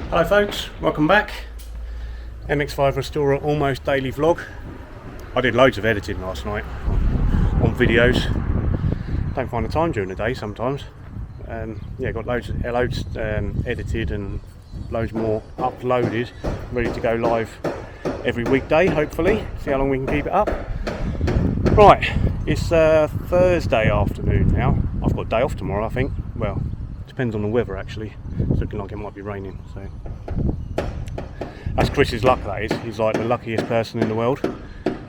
Hello folks, welcome back. MX5 Restorer almost daily vlog. I did loads of editing last night on videos. Don't find the time during the day sometimes. Yeah, got loads edited and loads more uploaded, ready to go live every weekday hopefully. See how long we can keep it up. Right, it's Thursday afternoon now. I've got a day off tomorrow I think. Well, depends on the weather actually. It's looking like it might be raining, so that's Chris's luck, that is. He's like the luckiest person in the world.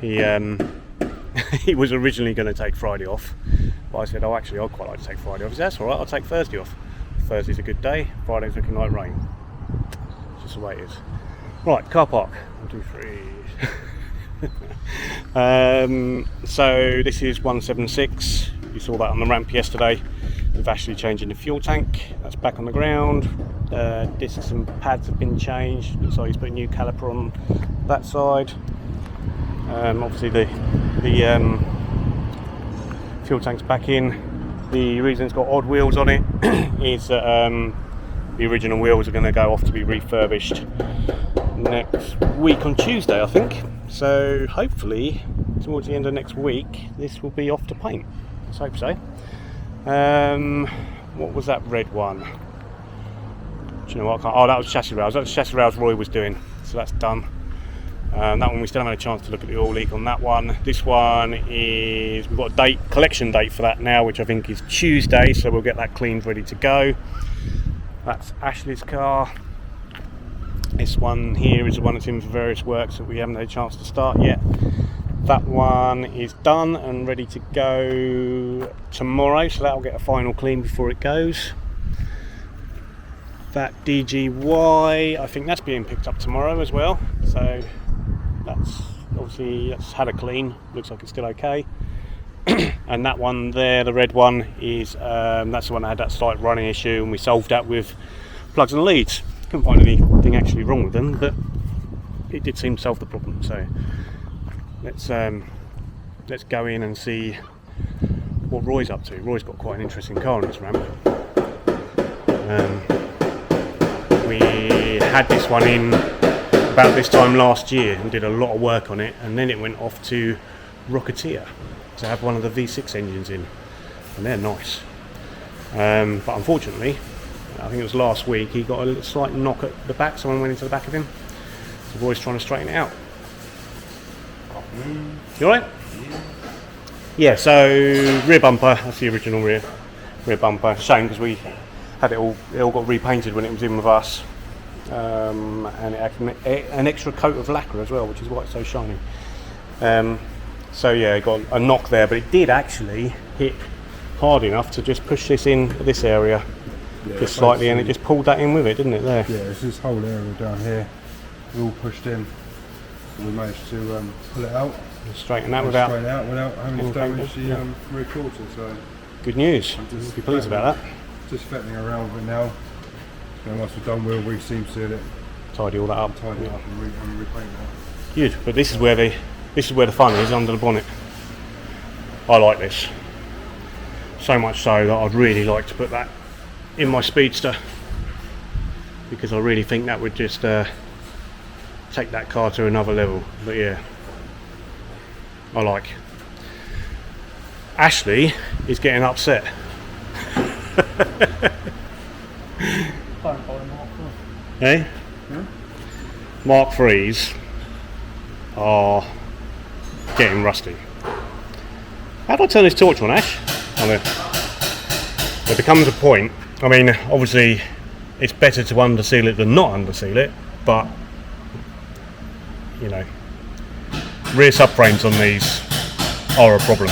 He he was originally going to take Friday off, but I said, oh actually I'd quite like to take Friday off. He said, that's alright, I'll take Thursday off. Thursday's a good day, Friday's looking like rain. It's just the way it is. Right, car park. 1, 2, 3. So this is 176. You saw that on the ramp yesterday. We've actually changing the fuel tank. That's back on the ground. Discs and pads have been changed. Looks like he's put a new caliper on that side. Obviously the fuel tank's back in. The reason it's got odd wheels on it is that the original wheels are going to go off to be refurbished next week on Tuesday, I think. So hopefully towards the end of next week this will be off to paint. Let's hope so. What was that red one? Do you know what? Oh, that was chassis rails. That was chassis rails Roy was doing. So that's done. That one we still haven't had a chance to look at the oil leak on that one. This one is, we've got a collection date for that now, which I think is Tuesday. So we'll get that cleaned, ready to go. That's Ashley's car. This one here is the one that's in for various works that we haven't had a chance to start yet. That one is done and ready to go tomorrow, so that'll get a final clean before it goes. That DGY, I think that's being picked up tomorrow as well, so that's had a clean, looks like it's still okay. And that one there, the red one, is that's the one that had that slight running issue, and we solved that with plugs and leads. Couldn't find anything actually wrong with them, but it did seem to solve the problem. So let's go in and see what Roy's up to. Roy's got quite an interesting car on his ramp. We had this one in about this time last year and did a lot of work on it, and then it went off to Rocketeer to have one of the V6 engines in, and they're nice. But unfortunately, I think it was last week, he got a slight knock at the back. Someone went into the back of him. So Roy's trying to straighten it out. You alright? Yeah, so rear bumper, that's the original rear bumper. Shame because we had it all got repainted when it was in with us. And it had an extra coat of lacquer as well, which is why it's so shiny. So yeah, it got a knock there, but it did actually hit hard enough to just push this in this area, just slightly, and it just pulled that in with it, didn't it, there? Yeah, it's this whole area down here, we all pushed in. We managed to pull it out, straighten that without having to damage the rear quarter. So good news. Just be pleased about that. Just fettling around with it now. So once we're done, we'll re-seam seal it, tidy all that up, and repaint that. Good, but this is where the fun is, under the bonnet. I like this so much so that I'd really like to put that in my Speedster, because I really think that would just take that car to another level. But yeah, I like. Ashley is getting upset. Hey? Yeah? Mark III's are getting rusty. How do I turn this torch on, Ash? There becomes a point. I mean, obviously it's better to underseal it than not underseal it, but you know, rear subframes on these are a problem,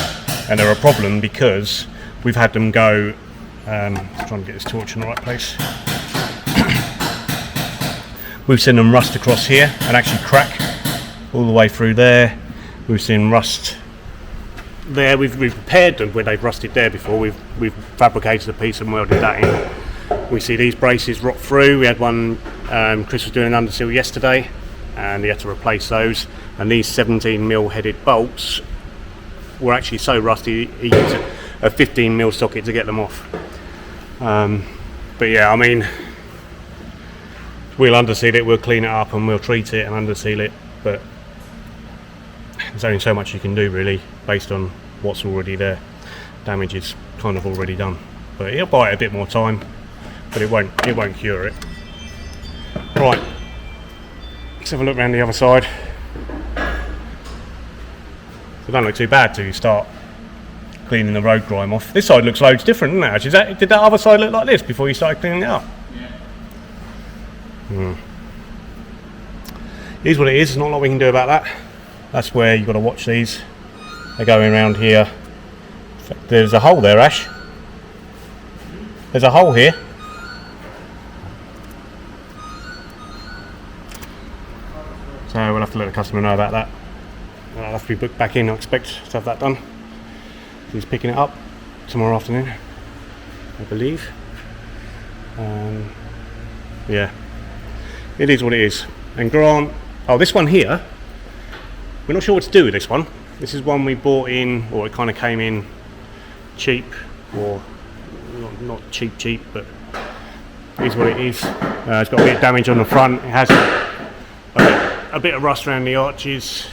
and they're a problem because we've had them go, trying to get this torch in the right place. We've seen them rust across here and actually crack all the way through there. We've seen rust there. We've repaired them where they've rusted there before. We've fabricated a piece and welded that in. We see these braces rot through. We had one, Chris was doing an underseal yesterday, and he had to replace those. And these 17mm headed bolts were actually so rusty he used a 15mm socket to get them off. But yeah, I mean, We'll underseal it, we'll clean it up and we'll treat it and underseal it, but there's only so much you can do really based on what's already there. Damage is kind of already done, but it'll buy it a bit more time, but it won't cure it. Right, let's have a look around the other side. It don't look too bad till you start cleaning the road grime off. This side looks loads different, doesn't it? Actually, did that other side look like this before you started cleaning it up? Yeah. Here's what it is. There's not a lot we can do about that. That's where you've got to watch these. They're going around here. There's a hole there, Ash. There's a hole here. So we'll have to let the customer know about that. I'll have to be booked back in. I expect to have that done. He's picking it up tomorrow afternoon, I believe. Yeah, it is what it is. And Grant, oh, this one here, we're not sure what to do with this one. This is one we bought in, or it kind of came in cheap, or not cheap, but it is what it is. It's got a bit of damage on the front. It has a bit of rust around the arches,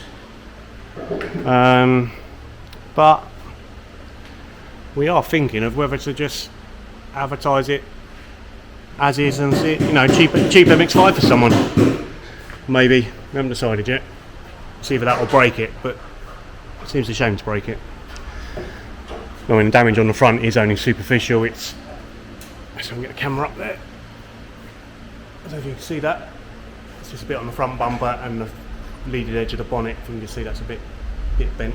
but we are thinking of whether to just advertise it as is and see, you know, cheap MX5 for someone. Maybe, we haven't decided yet. See if that will break it, but it seems a shame to break it. I mean, the damage on the front is only superficial. It's, let's get the camera up there. I don't know if you can see that. It's just a bit on the front bumper and the leaded edge of the bonnet. If you can just see, that's a bit bent.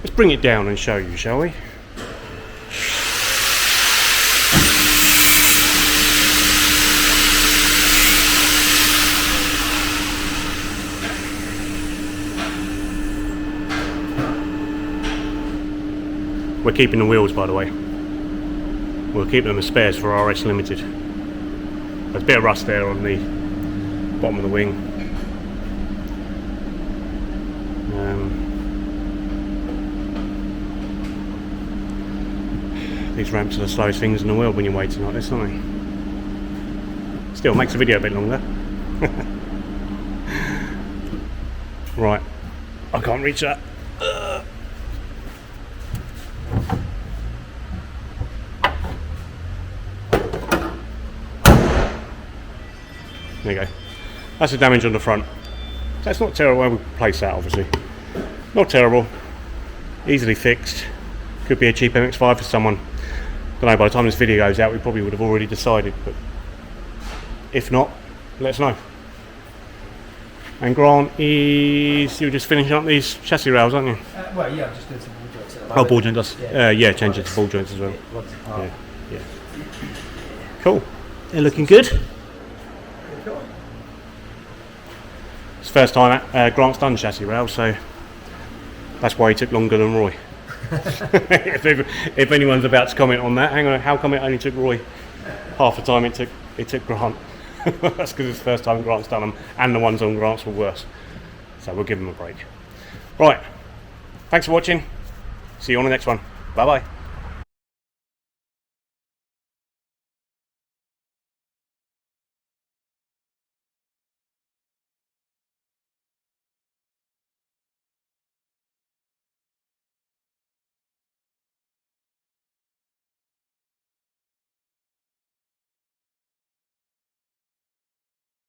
Let's bring it down and show you, shall we? We're keeping the wheels, by the way. We'll keep them as spares for RS Limited. There's a bit of rust there on the bottom of the wing. These ramps are the slowest things in the world when you're waiting like this, aren't they? Still makes the video a bit longer. Right, I can't reach that. There you go. That's the damage on the front. That's not terrible where we place that, obviously. Not terrible. Easily fixed. Could be a cheap MX5 for someone. Don't know, by the time this video goes out we probably would have already decided, but if not, let us know. And Grant is, you're just finishing up these chassis rails, aren't you? Well, yeah, I'm just doing some ball joints. Oh, ball joints. Yeah, change it to ball joints as well. Yeah. Cool. They're looking good. It's the first time Grant's done chassis rails, so that's why he took longer than Roy. if anyone's about to comment on that, hang on, how come it only took Roy half the time it took Grant? That's because it's the first time Grant's done them, and the ones on Grant's were worse. So we'll give him a break. Right, thanks for watching. See you on the next one. Bye bye.